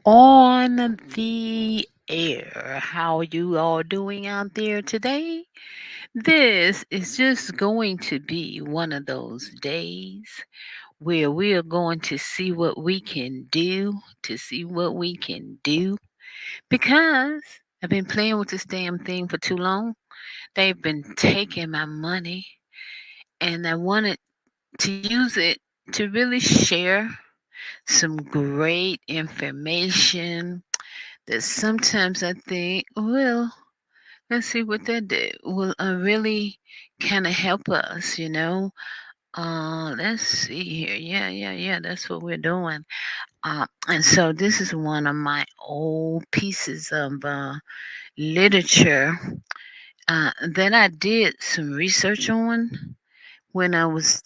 On the air. How you all doing out there today? This is just going to be one of those days where we are going to see what we can do to see what we can do because I've been playing with this damn thing for too long. They've been taking my money and I wanted to use it to really share some great information that sometimes I think, well, let's see what that did. Will really kind of help us. Let's see here. Yeah. That's what we're doing. And so this is one of my old pieces of literature that I did some research on when I was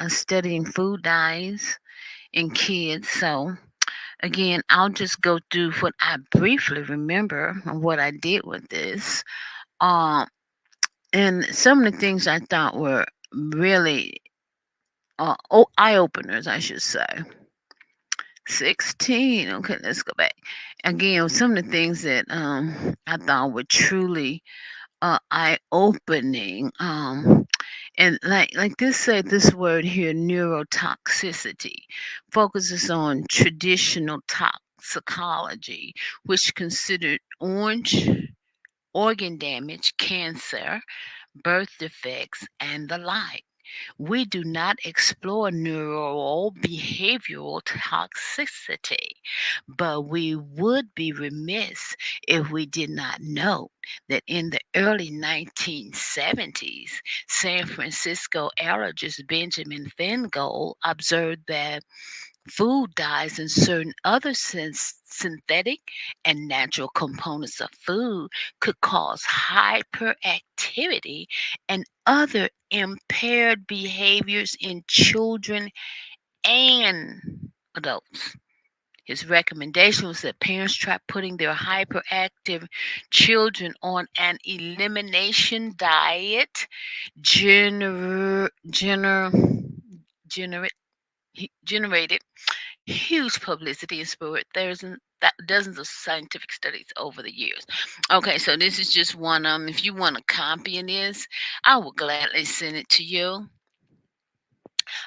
studying food dyes in kids. So again, I'll just go through what I briefly remember of what I did with this. Um, and some of the things I thought were really eye openers, I should say. 16. Okay, let's go back. Again, some of the things that I thought were truly eye opening. And like this said, this word here, neurotoxicity, focuses on traditional toxicology, which considered orange organ damage, cancer, birth defects, and the like. We do not explore neural behavioral toxicity, but we would be remiss if we did not note that in the early 1970s, San Francisco allergist Benjamin Feingold observed that food dyes and certain other synthetic and natural components of food could cause hyperactivity and other impaired behaviors in children and adults. His recommendation was that parents try putting their hyperactive children on an elimination diet, gener- gener- generate generated huge publicity and spurred dozens of scientific studies over the years. Okay, so this is just one. If you want a copy of this, I will gladly send it to you.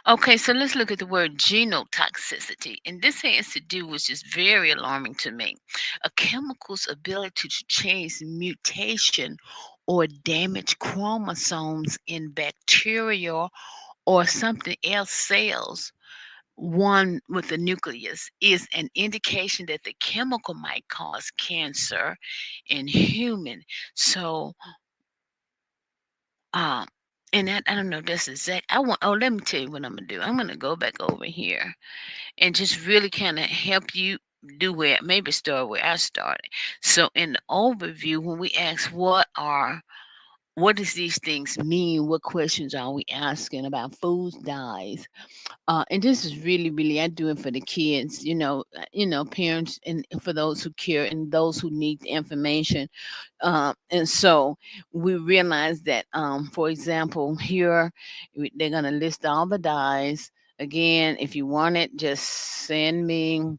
Okay, so let's look at the word genotoxicity. And this has to do, which is very alarming to me, a chemical's ability to change mutation or damage chromosomes in bacteria or something else cells one with the nucleus is an indication that the chemical might cause cancer in human. So, um, and that I don't know. If that's exact. I want. Oh, let me tell you what I'm gonna do. I'm gonna go back over here and just really kind of help you do where maybe start where I started. So, in the overview, when we ask what does these things mean? What questions are we asking about food dyes? And this is really, I do it for the kids, parents and for those who care and those who need the information. And so we realize that, for example, here they're going to list all the dyes. Again, if you want it, just send me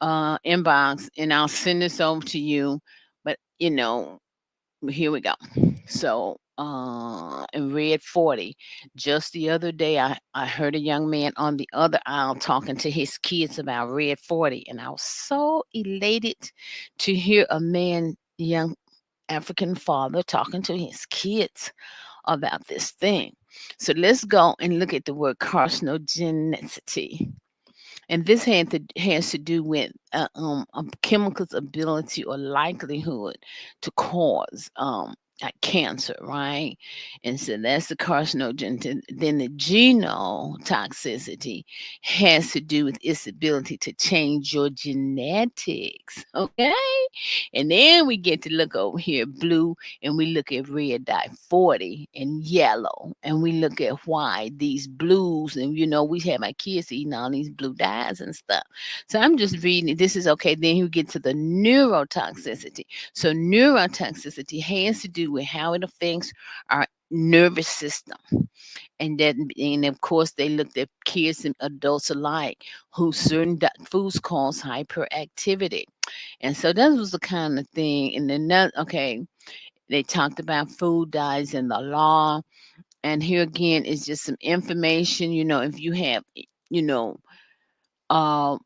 inbox and I'll send this over to you. But here we go. So, in Red 40, just the other day, I heard a young man on the other aisle talking to his kids about Red 40, and I was so elated to hear a man, young African father, talking to his kids about this thing. So, let's go and look at the word carcinogenicity. And this has to do with a chemical's ability or likelihood to cause like cancer, right? And so that's the carcinogen. Then the genotoxicity has to do with its ability to change your genetics, okay? And then we get to look over here, blue, and we look at red dye 40 and yellow, and we look at why these blues, and we have my kids eating all these blue dyes and stuff. So I'm just reading it. This is okay. Then you get to the neurotoxicity. So neurotoxicity has to do with how it affects our nervous system. And of course, they looked at kids and adults alike who certain foods cause hyperactivity. And so that was the kind of thing. And then that, okay, they talked about food dyes and the law. And here again is just some information. If you have, you know, uh,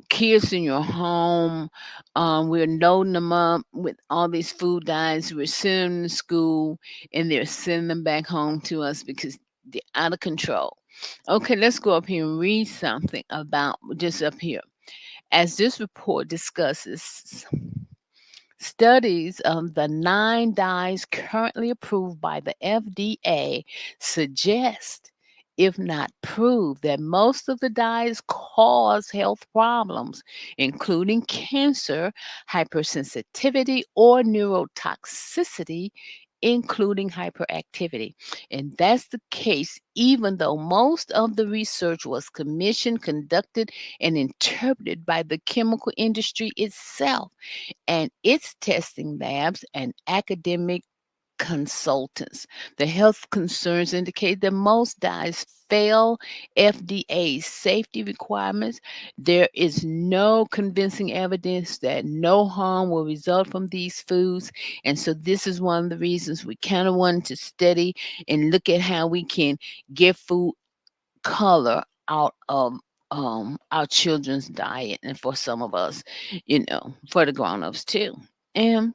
kids in your home, we're loading them up with all these food dyes. We're sending them to school, and they're sending them back home to us because they're out of control. Okay, let's go up here and read something about just up here. As this report discusses, studies of the 9 dyes currently approved by the FDA suggest, if not prove, that most of the dyes cause health problems, including cancer, hypersensitivity, or neurotoxicity, including hyperactivity. And that's the case, even though most of the research was commissioned, conducted, and interpreted by the chemical industry itself and its testing labs and academic consultants. The health concerns indicate that most dyes fail FDA safety requirements. There is no convincing evidence that no harm will result from these foods. And so, this is one of the reasons we kind of wanted to study and look at how we can get food color out of our children's diet, and for some of us, for the grown-ups too. And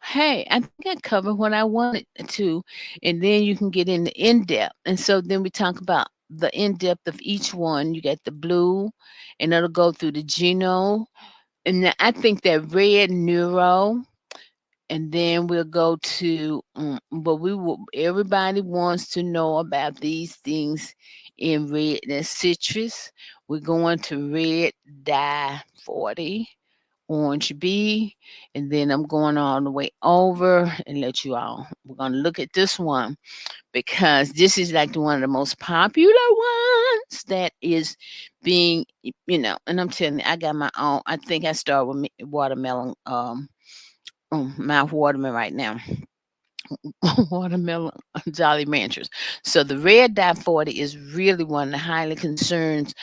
hey, I think I covered what I wanted to, and then you can get into in-depth. And so then we talk about the in-depth of each one. You get the blue, and it'll go through the genome. And then I think that red neuro, and then we'll go to but we will everybody wants to know about these things in red. That's citrus. We're going to red dye 40, orange B, and then I'm going all the way over and let you all, we're going to look at this one because this is like one of the most popular ones that is being, and I'm telling you, I got my own. I think I start with watermelon, mouth watermelon right now. Watermelon Jolly Ranchers. So the red dye 40 is really one of the highly concerned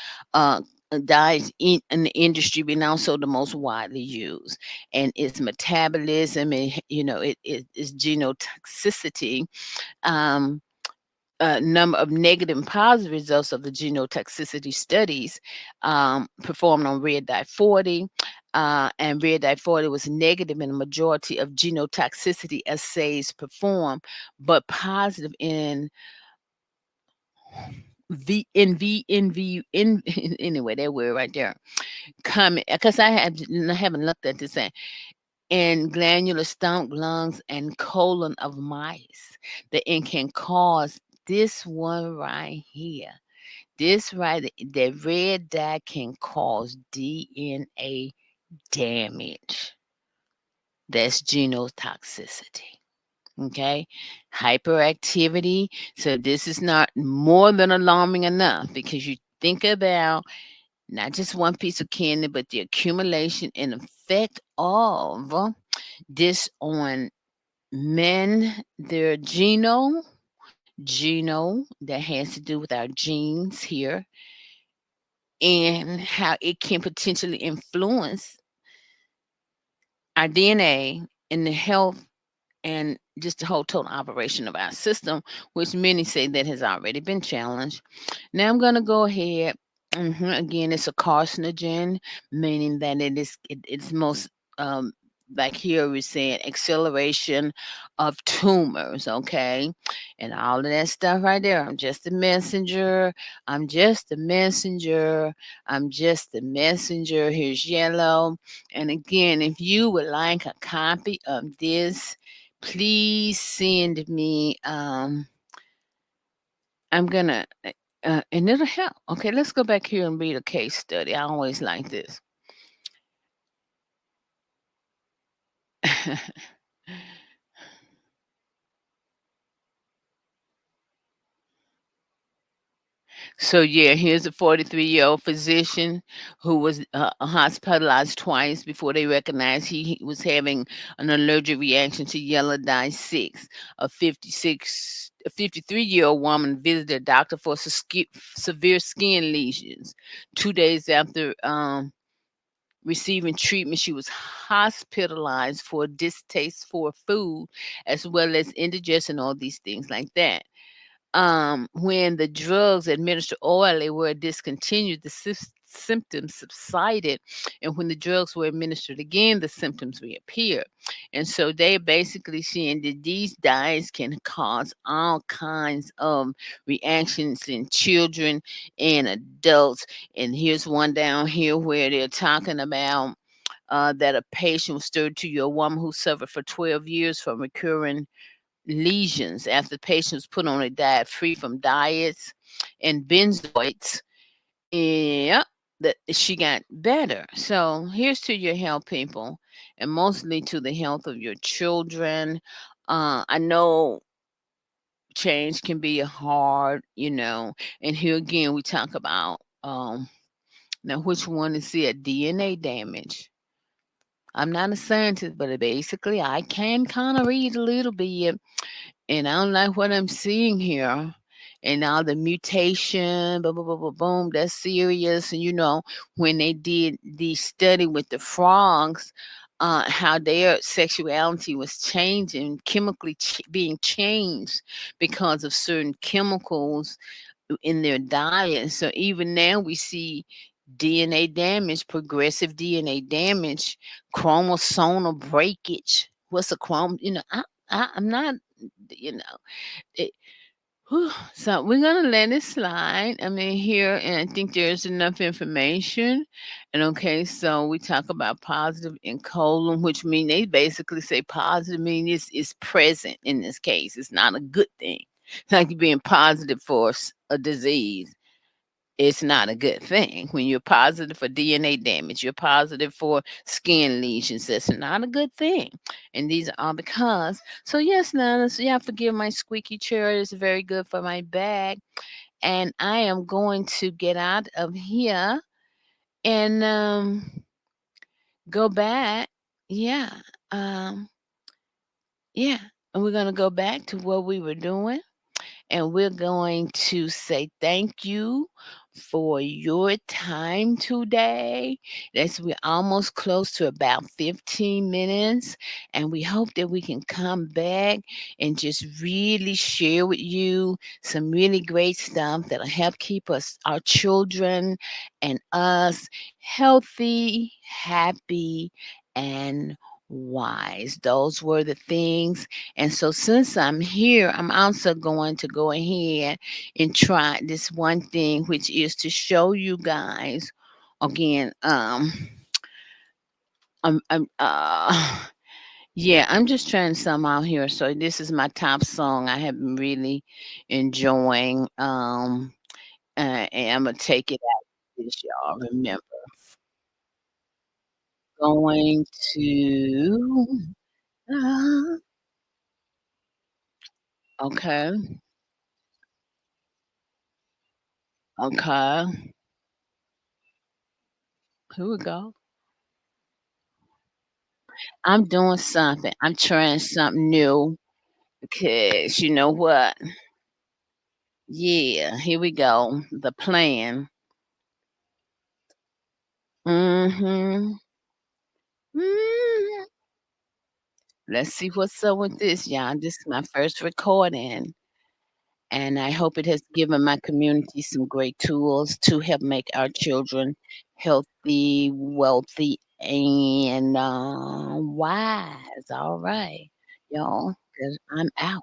dyes in the industry, but also the most widely used. And its metabolism, and it is genotoxicity. Um, Number of negative and positive results of the genotoxicity studies performed on red dye 40. And red dye 40 was negative in a majority of genotoxicity assays performed, but positive in anyway, that word right there. Comment, because I haven't looked at this, in glandular stomach, lungs, and colon of mice. That it can cause this one right here. This right, the red dye can cause DNA damage. That's genotoxicity. Okay, hyperactivity. So this is not more than alarming enough, because you think about not just one piece of candy, but the accumulation and effect of this on men, their genome that has to do with our genes here, and how it can potentially influence our DNA and the health and just the whole total operation of our system, which many say that has already been challenged. Now I'm going to go ahead. Again, it's a carcinogen, meaning that it's most um, like here we're saying acceleration of tumors. Okay, and all of that stuff right there. I'm just a messenger. I'm just a messenger. I'm just a messenger. Here's yellow. And again, if you would like a copy of this, please send me. I'm gonna, and it'll help. Okay, let's go back here and read a case study. I always like this. So yeah, here's a 43-year-old physician who was hospitalized twice before they recognized he was having an allergic reaction to yellow dye 6. A 56 A 53-year-old woman visited a doctor for severe skin lesions. 2 days after receiving treatment, she was hospitalized for distaste for food, as well as indigestion, all these things like that. When the drugs administered orally were discontinued, the symptoms subsided, and when the drugs were administered again, the symptoms reappeared. And so they're basically saying that these dyes can cause all kinds of reactions in children and adults. And here's one down here where they're talking about that a patient was 32-year woman who suffered for 12 years from recurring lesions after the patient was put on a diet free from diets and benzoids. Yeah, that she got better. So here's to your health, people, and mostly to the health of your children. I know change can be hard, and here again we talk about now which one is it? DNA damage. I'm not a scientist, but basically I can kind of read a little bit. And I don't like what I'm seeing here. And all the mutation, boom, boom, boom, boom, boom, that's serious. And when they did the study with the frogs, how their sexuality was changing, chemically being changed because of certain chemicals in their diet. So even now we see DNA damage, progressive DNA damage, chromosomal breakage. What's a chrome? I'm not, you know, it, so we're gonna let it slide. I mean, here, and I think there's enough information. And okay, so we talk about positive and colon, which mean they basically say positive mean is present in this case. It's not a good thing. It's like you being positive for a disease. It's not a good thing. When you're positive for DNA damage, you're positive for skin lesions. That's not a good thing. And these are because. So yes, Nana. So yeah, forgive my squeaky chair. It's very good for my back. And I am going to get out of here and go back. Yeah. Um, yeah. And we're gonna go back to what we were doing. And we're going to say thank you for your time today. We're almost close to about 15 minutes, and we hope that we can come back and just really share with you some really great stuff that'll help keep our children and us healthy, happy, and wise. Those were the things. And so, since I'm here, I'm also going to go ahead and try this one thing, which is to show you guys again. I'm yeah, I'm just trying some out here. So this is my top song I have been really enjoying. And I'm gonna take it out. This y'all remember going to. Uh, okay, okay. Here we go. I'm doing something. I'm trying something new because you know what? Yeah, here we go. The plan. Mm-hmm. Mm. Let's see what's up with this, y'all. This is my first recording, and I hope it has given my community some great tools to help make our children healthy, wealthy, and wise. All right, y'all, because I'm out.